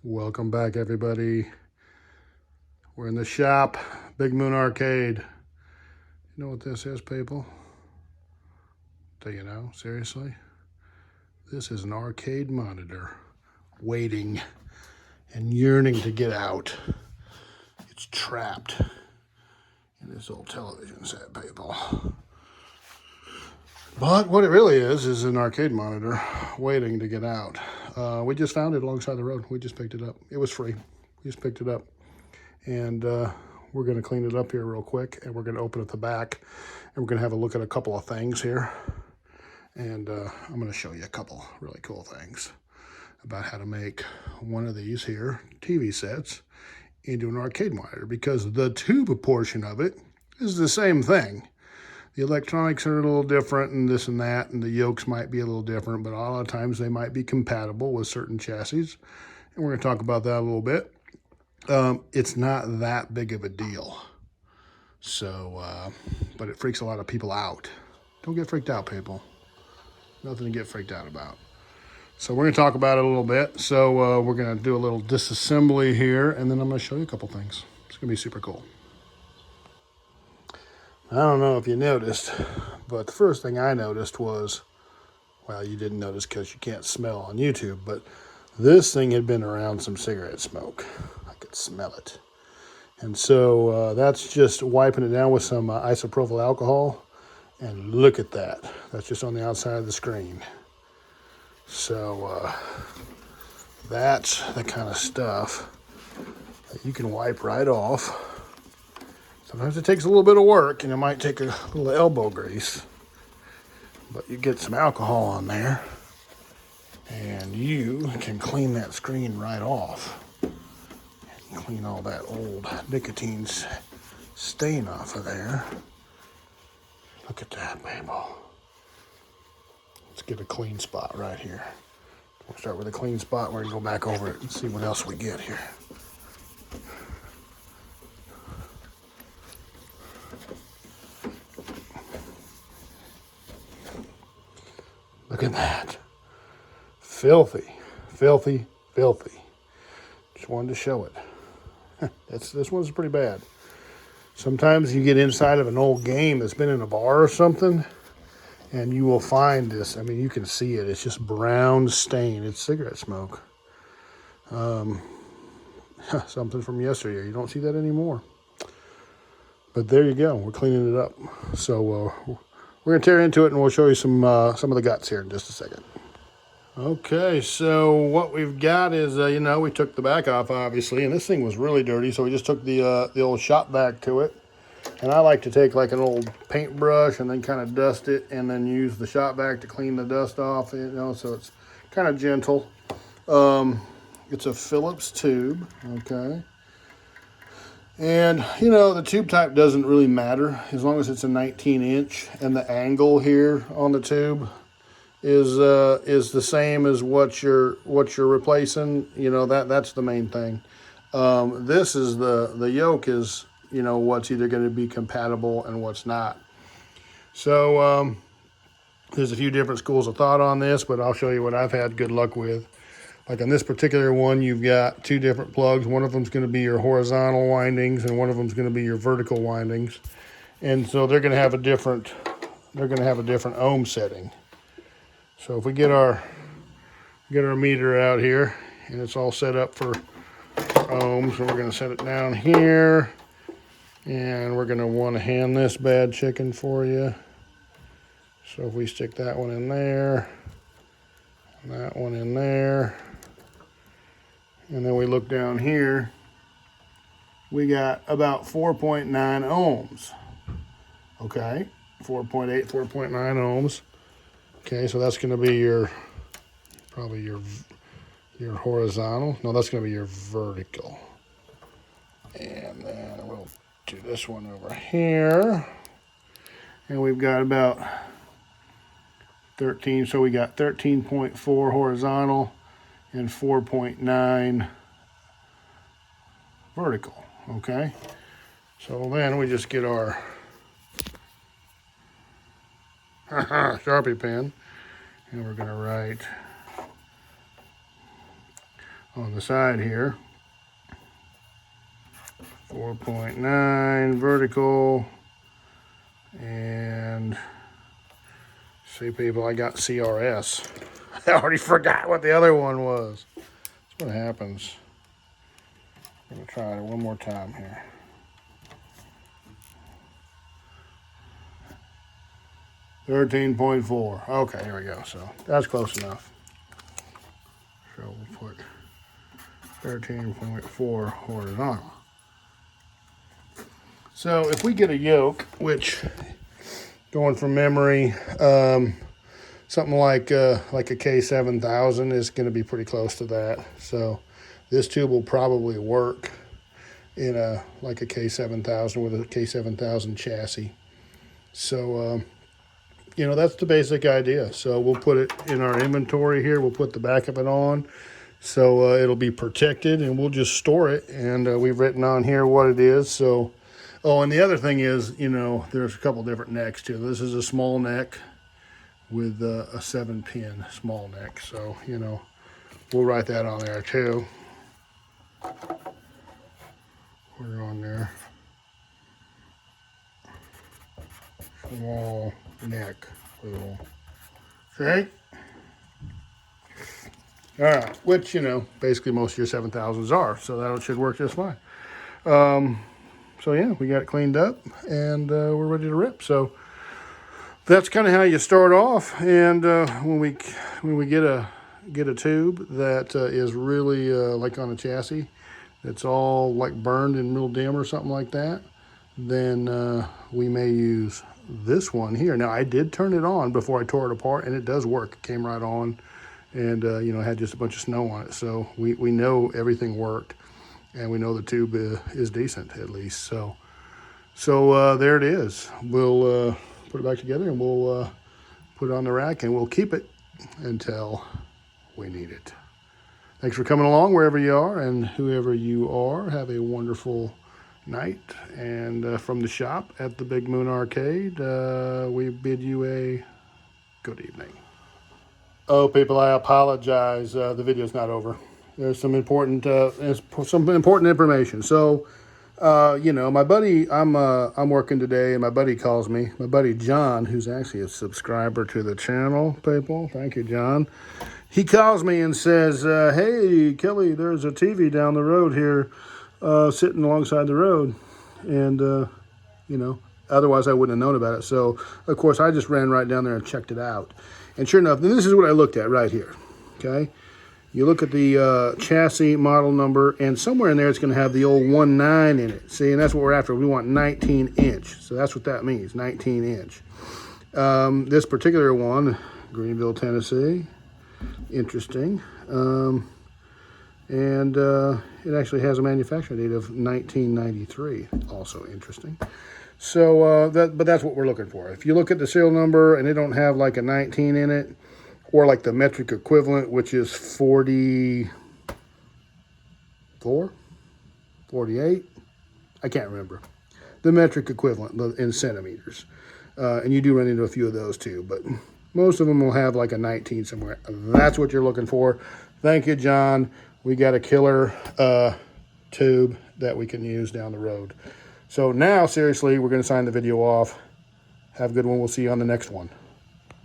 Welcome back, everybody. We're in the shop, Big Moon Arcade. You know what this is, people? Do you know? Seriously? This is an arcade monitor waiting and yearning to get out. It's trapped in this old television set, people. But what it really is an arcade monitor waiting to get out. We just found it alongside the road. We just picked it up. It was free. We just picked it up. And we're going to clean it up here real quick. And we're going to open at the back. And we're going to have a look at a couple of things here. And I'm going to show you a couple really cool things about how to make one of these here TV sets into an arcade monitor. Because the tube portion of it is the same thing. The electronics are a little different and this and that, and the yokes might be a little different, but a lot of times they might be compatible with certain chassis. And we're going to talk about that a little bit. It's not that big of a deal. So, but it freaks a lot of people out. Don't get freaked out, people. Nothing to get freaked out about. So we're going to talk about it a little bit. So we're going to do a little disassembly here, and then I'm going to show you a couple things. It's going to be super cool. I don't know if you noticed, but the first thing I noticed was, well, you didn't notice because you can't smell on YouTube, but this thing had been around some cigarette smoke. I could smell it. And so that's just wiping it down with some isopropyl alcohol. And look at that. That's just on the outside of the screen. So that's the kind of stuff that you can wipe right off. Sometimes it takes a little bit of work, and it might take a little elbow grease. But you get some alcohol on there, and you can clean that screen right off. And clean all that old nicotine stain off of there. Look at that, people. Let's get a clean spot right here. We'll start with a clean spot. We're going to go back over it and see what else we get here. Look at that. Filthy, filthy, filthy. Just wanted to show it. This one's pretty bad. Sometimes you get inside of an old game that's been in a bar or something, and you will find this. I mean, you can see it. It's just brown stain. It's cigarette smoke. Something from yesterday. You don't see that anymore. But there you go. We're cleaning it up. So we're going to tear into it, and we'll show you some of the guts here in just a second. Okay, so what we've got is, we took the back off, obviously, and this thing was really dirty, so we just took the old shop vac to it. And I like to take like an old paintbrush and then kind of dust it and then use the shop vac to clean the dust off, so it's kind of gentle. It's a Phillips tube, okay? And, the tube type doesn't really matter as long as it's a 19-inch and the angle here on the tube is the same as what you're replacing. That's the main thing. This is the yoke is, what's either going to be compatible and what's not. So there's a few different schools of thought on this, but I'll show you what I've had good luck with. Like on this particular one, you've got two different plugs. One of them's going to be your horizontal windings, and one of them's going to be your vertical windings. And so they're going to have a different ohm setting. So if we get our meter out here, and it's all set up for ohms, so we're going to set it down here, and we're going to want to hand this bad chicken for you. So if we stick that one in there, and that one in there, and then we look down here, we got about 4.9 ohms. Okay, 4.8, 4.9 ohms. Okay, so that's going to be probably your horizontal. No, that's going to be your vertical. And then we'll do this one over here. And we've got about 13, so we got 13.4 horizontal and 4.9 vertical, okay? So then we just get our Sharpie pen, and we're gonna write on the side here. 4.9 vertical. And see, people, I got CRS. I already forgot what the other one was. That's what happens. I'm going to try it one more time here. $13.4. Okay, here we go. So that's close enough. So we'll put 13.4 horizontal. So if we get a yoke, which going from memory, something like a K7000 is going to be pretty close to that. So this tube will probably work in a K7000 with a K7000 chassis. So you know, that's the basic idea. So we'll put it in our inventory here. We'll put the back of it on, so it'll be protected, and we'll just store it. And we've written on here what it is. So, oh, and the other thing is, you know, there's a couple different necks too. This is a small neck with a 7-pin small neck. So, you know, we'll write that on there too. We're on there. Small neck. Little. See? All right, which, you know, basically most of your 7000s are, so that should work just fine. So yeah, we got it cleaned up, and we're ready to rip. So that's kind of how you start off. And when we get a tube that is really like on a chassis, that's all like burned in middle dim or something like that, then we may use this one here. Now, I did turn it on before I tore it apart, and it does work. It came right on, and you know, had just a bunch of snow on it. So we know everything worked, and we know the tube is decent at least. So there it is. We'll put it back together, and we'll put it on the rack, and we'll keep it until we need it. Thanks for coming along wherever you are, and whoever you are, have a wonderful night. And from the shop at the Big Moon Arcade, we bid you a good evening. Oh, people, I apologize. The video's not over. There's some important information. So, you know, my buddy, I'm working today, and my buddy calls me. My buddy John, who's actually a subscriber to the channel, people. Thank you, John. He calls me and says, "Hey, Kelly, there's a TV down the road here, sitting alongside the road," and you know, otherwise I wouldn't have known about it. So, of course, I just ran right down there and checked it out. And sure enough, this is what I looked at right here. Okay, you look at the chassis model number, and somewhere in there it's going to have the old 19 in it. See, and that's what we're after. We want 19-inch. So that's what that means, 19-inch. This particular one, Greenville, Tennessee. Interesting. And it actually has a manufacturing date of 1993. Also interesting. So but that's what we're looking for. If you look at the serial number and it don't have like a 19 in it, or like the metric equivalent, which is 44, 48, I can't remember. The metric equivalent in centimeters. And you do run into a few of those too, but most of them will have like a 19 somewhere. That's what you're looking for. Thank you, John. We got a killer tube that we can use down the road. So now, seriously, we're going to sign the video off. Have a good one. We'll see you on the next one.